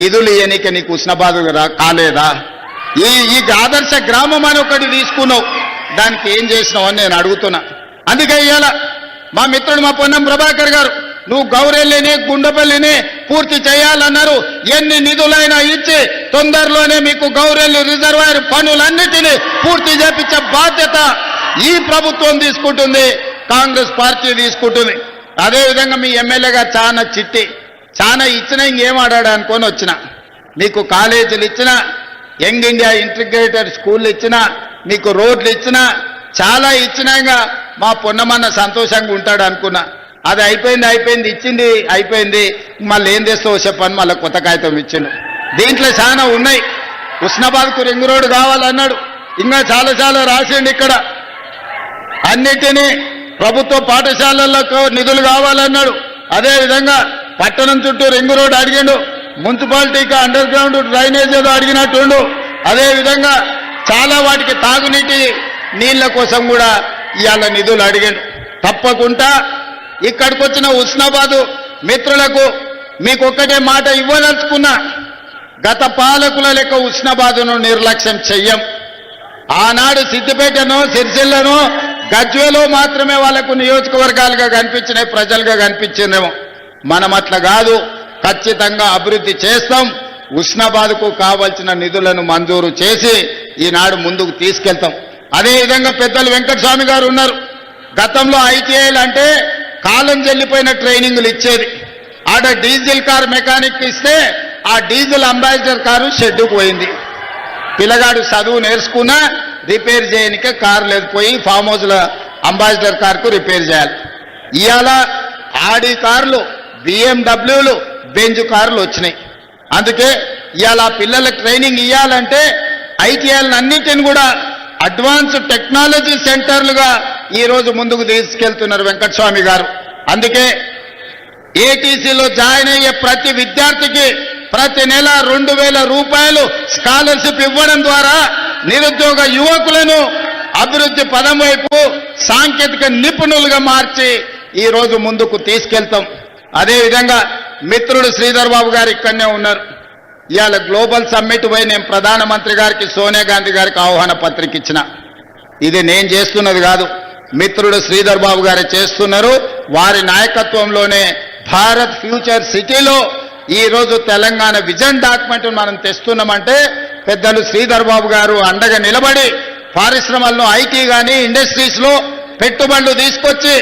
నిధులు ఇయనిక నీకు ఉష్ణబాధ కాలేదా? ఈ ఆదర్శ గ్రామం అని ఒకటి తీసుకున్నావు, దానికి ఏం చేసినావు అని నేను అడుగుతున్నా. అందుకే ఇవాళ మా మిత్రుడు మా పొన్నం ప్రభాకర్ గారు నువ్వు గౌరెల్లిని గుండెపల్లిని పూర్తి చేయాలన్నారు. ఎన్ని నిధులైనా ఇచ్చి తొందరలోనే మీకు గౌరెల్లి రిజర్వాయర్ పనులన్నిటినీ పూర్తి చేపించే బాధ్యత ఈ ప్రభుత్వం తీసుకుంటుంది, కాంగ్రెస్ పార్టీ తీసుకుంటుంది. అదేవిధంగా మీ ఎమ్మెల్యే గారు చాలా ఇచ్చినా ఇంకేం ఆడాడు అనుకొని వచ్చిన. మీకు కాలేజీలు ఇచ్చినా, యంగ్ ఇండియా ఇంటిగ్రేటెడ్ స్కూళ్ళు ఇచ్చినా, మీకు రోడ్లు ఇచ్చినా, చాలా ఇచ్చినాక మా పొన్నమన్న సంతోషంగా ఉంటాడు అనుకున్నా. అది అయిపోయింది ఇచ్చింది అయిపోయింది, మళ్ళీ ఏం చేస్తావో చెప్పని మళ్ళీ కొత్త కాగితం ఇచ్చిండు. దీంట్లో చాలా ఉన్నాయి. ఉస్నాబాద్కు రింగ్ రోడ్డు కావాలన్నాడు, ఇంకా చాలా రాసిండు. ఇక్కడ అన్నిటినీ ప్రభుత్వ పాఠశాలలకు నిధులు కావాలన్నాడు. అదేవిధంగా పట్టణం చుట్టూ రింగ్ రోడ్ అడిగిండు, మున్సిపాలిటీకి అండర్ గ్రౌండ్ డ్రైనేజ్ ఏదో అడిగినట్టుండు. అదేవిధంగా చాలా వాటికి తాగునీటి నీళ్ల కోసం కూడా ఇవాళ నిధులు అడిగిండు. తప్పకుండా ఇక్కడికి వచ్చిన ఉస్నాబాదు మిత్రులకు మీకు ఒక్కటే మాట ఇవ్వదలుచుకున్నా, గత పాలకుల లెక్క ఉస్నాబాదును నిర్లక్ష్యం చెయ్యం. ఆనాడు సిద్దిపేటను, సిరిసిల్లను, గజ్వేలో మాత్రమే వాళ్లకు నియోజకవర్గాలుగా కనిపించినాయి, ప్రజలుగా కనిపించిందేమో. మనం అట్లా కాదు, ఖచ్చితంగా అభివృద్ధి చేస్తాం. ఉస్నాబాద్కు కావాల్సిన నిధులను మంజూరు చేసి ఈనాడు ముందుకు తీసుకెళ్తాం. అదేవిధంగా పెద్దలు వెంకటస్వామి గారు ఉన్నారు. గతంలో ఐటీఐలు అంటే కాలం చెల్లిపోయిన ట్రైనింగ్లు ఇచ్చేది. ఆడ డీజిల్ కార్ మెకానిక్ ఇస్తే ఆ డీజిల్ అంబాసిడర్ కారు షెడ్డుకు పోయింది. పిల్లగాడు చదువు నేర్చుకున్నా రిపేర్ చేయనికే కారు లేదు, పోయి ఫామ్ హౌస్ల అంబాసిడర్ కార్కు రిపేర్ చేయాలి. ఇవాళ ఆడి కార్లు, బిఎండబ్ల్యూలు, బెంజ్ కార్లు వచ్చినాయి. అందుకే ఇవాళ పిల్లలకు ట్రైనింగ్ ఇవ్వాలంటే ఐటీఐలను అన్నిటిని కూడా అడ్వాన్స్ టెక్నాలజీ సెంటర్లుగా ఈరోజు ముందుకు తీసుకెళ్తున్నారు వెంకటస్వామి గారు. అందుకే ఏటీసీలో జాయిన్ అయ్యే ప్రతి విద్యార్థికి ప్రతి నెల 2000 రూపాయలు స్కాలర్షిప్ ఇవ్వడం ద్వారా నిరుద్యోగ యువకులను అభివృద్ధి పదం వైపు సాంకేతిక నిపుణులుగా మార్చి ఈరోజు ముందుకు తీసుకెళ్తాం. అదేవిధంగా మిత్రుడు శ్రీధర్ బాబు గారు ఇక్కడనే ఉన్నారు. ఇవాళ గ్లోబల్ సమ్మిట్ పోయి నేను ప్రధానమంత్రి గారికి, సోనియా గాంధీ గారికి ఆహ్వాన పత్రిక ఇచ్చిన. ఇది నేను చేస్తున్నది కాదు, మిత్రుడు శ్రీధర్ బాబు గారు చేస్తున్నారు. వారి నాయకత్వంలోనే భారత్ ఫ్యూచర్ సిటీలో ఈరోజు తెలంగాణ విజన్ డాక్యుమెంట్ మనం తెస్తున్నామంటే పెద్దలు శ్రీధర్ బాబు గారు అండగా నిలబడి పరిశ్రమలను, ఐటీ కానీ ఇండస్ట్రీస్లో పెట్టుబడులు తీసుకొచ్చి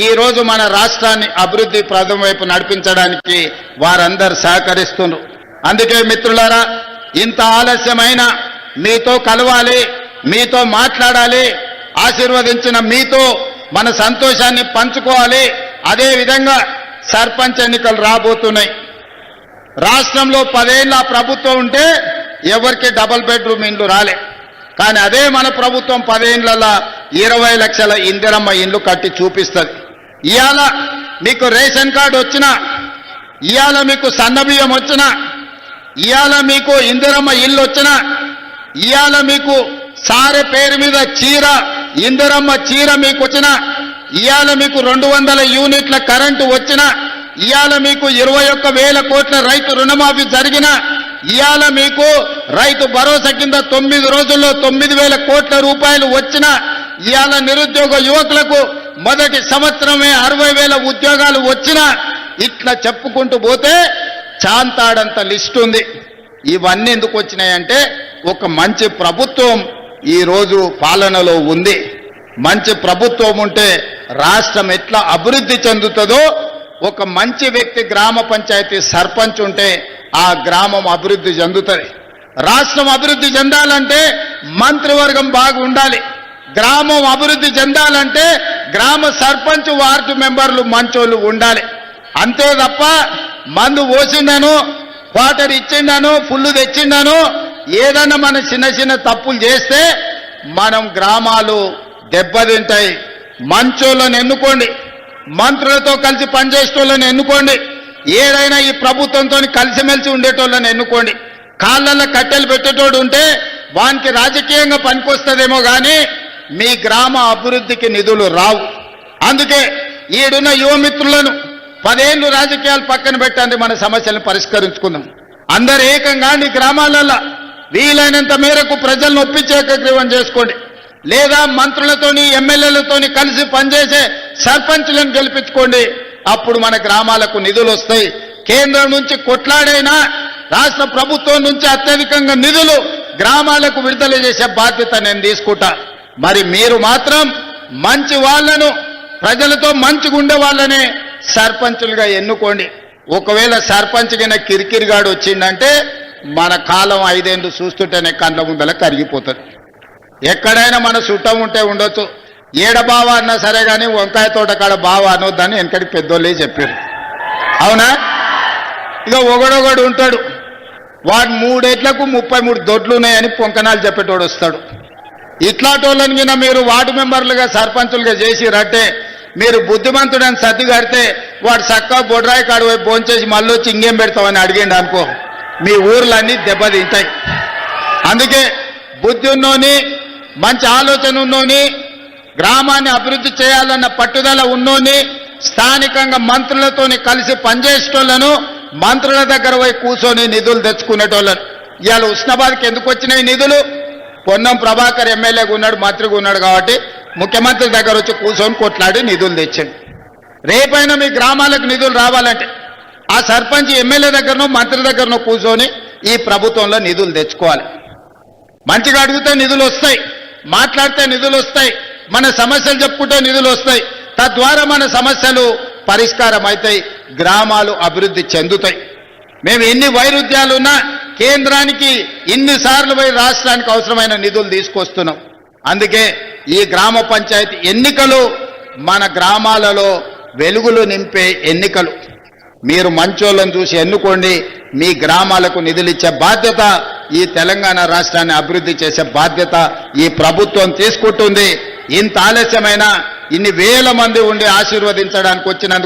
ఈరోజు మన రాష్ట్రాన్ని అభివృద్ధి ప్రదం వైపు నడిపించడానికి వారందరూ సహకరిస్తున్నారు. అందుకే మిత్రులారా, ఇంత ఆలస్యమైన మీతో కలవాలి, మీతో మాట్లాడాలి, ఆశీర్వదించిన మీతో మన సంతోషాన్ని పంచుకోవాలి. అదేవిధంగా సర్పంచ్ ఎన్నికలు రాబోతున్నాయి. రాష్ట్రంలో 10 ఏళ్ళ ప్రభుత్వం ఉంటే ఎవరికి డబుల్ బెడ్రూమ్ ఇండ్లు రాలే. కానీ అదే మన ప్రభుత్వం 10 ఏళ్లలో 20 లక్షల ఇందిరమ్మ ఇండ్లు కట్టి చూపిస్తుంది. ఇవాళ మీకు రేషన్ కార్డు వచ్చినా, ఇవాళ మీకు సన్నబియ్యం వచ్చినా, ఇవాళ మీకు ఇందిరమ్మ ఇల్లు వచ్చినా, ఇవాళ మీకు సారె పేరు మీద చీర, ఇందిరమ్మ చీర మీకు వచ్చినా, ఇవాళ మీకు 200 యూనిట్ల కరెంటు వచ్చినా, ఇవాళ మీకు 21,000 కోట్ల రైతు రుణమాఫీ జరిగిన, ఇవాళ మీకు రైతు భరోసా కింద 9 రోజుల్లో 9,000 కోట్ల రూపాయలు వచ్చిన, ఇవాళ నిరుద్యోగ యువకులకు మొదటి సంవత్సరమే 60,000 ఉద్యోగాలు వచ్చిన, ఇట్లా చెప్పుకుంటూ పోతే చాంతాడంత లిస్ట్ ఉంది. ఇవన్నీ ఎందుకు వచ్చినాయంటే ఒక మంచి ప్రభుత్వం ఈరోజు పాలనలో ఉంది. మంచి ప్రభుత్వం ఉంటే రాష్ట్రం ఎట్లా అభివృద్ధి చెందుతుందో, ఒక మంచి వ్యక్తి గ్రామ పంచాయతీ సర్పంచ్ ఉంటే ఆ గ్రామం అభివృద్ధి చెందుతుంది. రాష్ట్రం అభివృద్ధి చెందాలంటే మంత్రివర్గం బాగా ఉండాలి. గ్రామం అభివృద్ధి చెందాలంటే గ్రామ సర్పంచ్, వార్డు మెంబర్లు మంచోళ్ళు ఉండాలి. అంతే తప్ప మందు పోసిండను, క్వార్టర్ ఇచ్చిండను, ఫుల్లు తెచ్చిండను, ఏదన్నా మన చిన్న తప్పులు చేస్తే మనం గ్రామాలు దెబ్బతింటాయి. మంచోళ్ళని ఎన్నుకోండి, మంత్రులతో కలిసి పనిచేసేటోళ్ళని ఎన్నుకోండి, ఏదైనా ఈ ప్రభుత్వంతో కలిసిమెలిసి ఉండేటోళ్ళని ఎన్నుకోండి. కాళ్ళల్లో కట్టెలు పెట్టేటోడు ఉంటే వానికి రాజకీయంగా పనికొస్తుందేమో కానీ మీ గ్రామ అభివృద్ధికి నిధులు రావు. అందుకే ఈడున్న యువమిత్రులను 10 ఏళ్ళు రాజకీయాలు పక్కన పెట్టండి, మన సమస్యలను పరిష్కరించుకుందాం. అందరు ఏకంగా నీ గ్రామాలలో వీలైనంత మేరకు ప్రజలను ఒప్పించే ఏకగ్రీవం చేసుకోండి. లేదా మంత్రులతోని ఎమ్మెల్యేలతోని కలిసి పనిచేసే సర్పంచులను గెలిపించుకోండి. అప్పుడు మన గ్రామాలకు నిధులు వస్తాయి. కేంద్రం నుంచి కొట్లాడైనా రాష్ట్ర ప్రభుత్వం నుంచి అత్యధికంగా నిధులు గ్రామాలకు విడుదల చేసే బాధ్యత నేను తీసుకుంటా. మరి మీరు మాత్రం మంచి వాళ్లను, ప్రజలతో మంచిగా ఉండే వాళ్ళనే సర్పంచులుగా ఎన్నుకోండి. ఒకవేళ సర్పంచ్ కింద కిరికిరిగాడు వచ్చిందంటే మన కాలం 5 ఏళ్ళు చూస్తుంటేనే కళ్ళ ముందల కరిగిపోతుంది. ఎక్కడైనా మన చుట్టం ఉంటే ఉండొచ్చు, ఏడ బావ అన్నా సరే కానీ వంకాయ తోట కాడ బావ అనొద్దని వెనకటి పెద్దోళ్ళే చెప్పారు. అవునా? ఇక ఒకడొకడు ఉంటాడు, వాడు 3 ఏళ్లకు 33 దొడ్లు ఉన్నాయని పొంకనాలు చెప్పేటోడు వస్తాడు. ఇట్లాంటోళ్ళని కింద మీరు వార్డు మెంబర్లుగా సర్పంచులుగా చేసిరట్టే మీరు బుద్ధిమంతుడని సర్ది కడితే వాడు చక్కగా బొడ్రాయి కాడు వైపు భోంచేసి మళ్ళీ వచ్చి ఇంకేం పెడతామని అడిగిండు అనుకో, మీ ఊర్లన్నీ దెబ్బతింటాయి. అందుకే బుద్ధి ఉన్నోని, మంచి ఆలోచన ఉన్నోని, గ్రామాన్ని అభివృద్ధి చేయాలన్న పట్టుదల ఉన్నోని, స్థానికంగా మంత్రులతోని కలిసి పనిచేసేటోళ్లను, మంత్రుల దగ్గర పోయి కూర్చొని నిధులు తెచ్చుకునేటోళ్ళను. ఇవాళ హుస్నాబాద్కి ఎందుకు వచ్చినాయి నిధులు? పొన్నం ప్రభాకర్ ఎమ్మెల్యేగా ఉన్నాడు, మంత్రిగా ఉన్నాడు కాబట్టి ముఖ్యమంత్రి దగ్గర వచ్చి కూర్చొని కొట్లాడి నిధులు తెచ్చింది. రేపైనా మీ గ్రామాలకు నిధులు రావాలంటే ఆ సర్పంచ్ ఎమ్మెల్యే దగ్గరనో మంత్రి దగ్గరనో కూర్చొని ఈ ప్రభుత్వంలో నిధులు తెచ్చుకోవాలి. మంచిగా అడిగితే నిధులు వస్తాయి, మాట్లాడితే నిధులు వస్తాయి, మన సమస్యలు చెప్పుకుంటే నిధులు వస్తాయి. తద్వారా మన సమస్యలు పరిష్కారం అవుతాయి, గ్రామాలు అభివృద్ధి చెందుతాయి. మేము ఎన్ని వైరుధ్యాలున్నా కేంద్రానికి ఇన్నిసార్లు పోయి రాష్ట్రానికి అవసరమైన నిధులు తీసుకొస్తున్నాం. అందుకే ఈ గ్రామ పంచాయతీ ఎన్నికలు మన గ్రామాలలో వెలుగులు నింపే ఎన్నికలు. మీరు మంచోళ్ళని చూసి ఎన్నుకోండి. మీ గ్రామాలకు నిధులు ఇచ్చే బాధ్యత, ఈ తెలంగాణ రాష్ట్రాన్ని అభివృద్ధి చేసే బాధ్యత ఈ ప్రభుత్వం తీసుకుంటుంది. ఇంత ఆలస్యమైన ఇన్ని వేల మంది ఉండి ఆశీర్వదించడానికి వచ్చినందుకు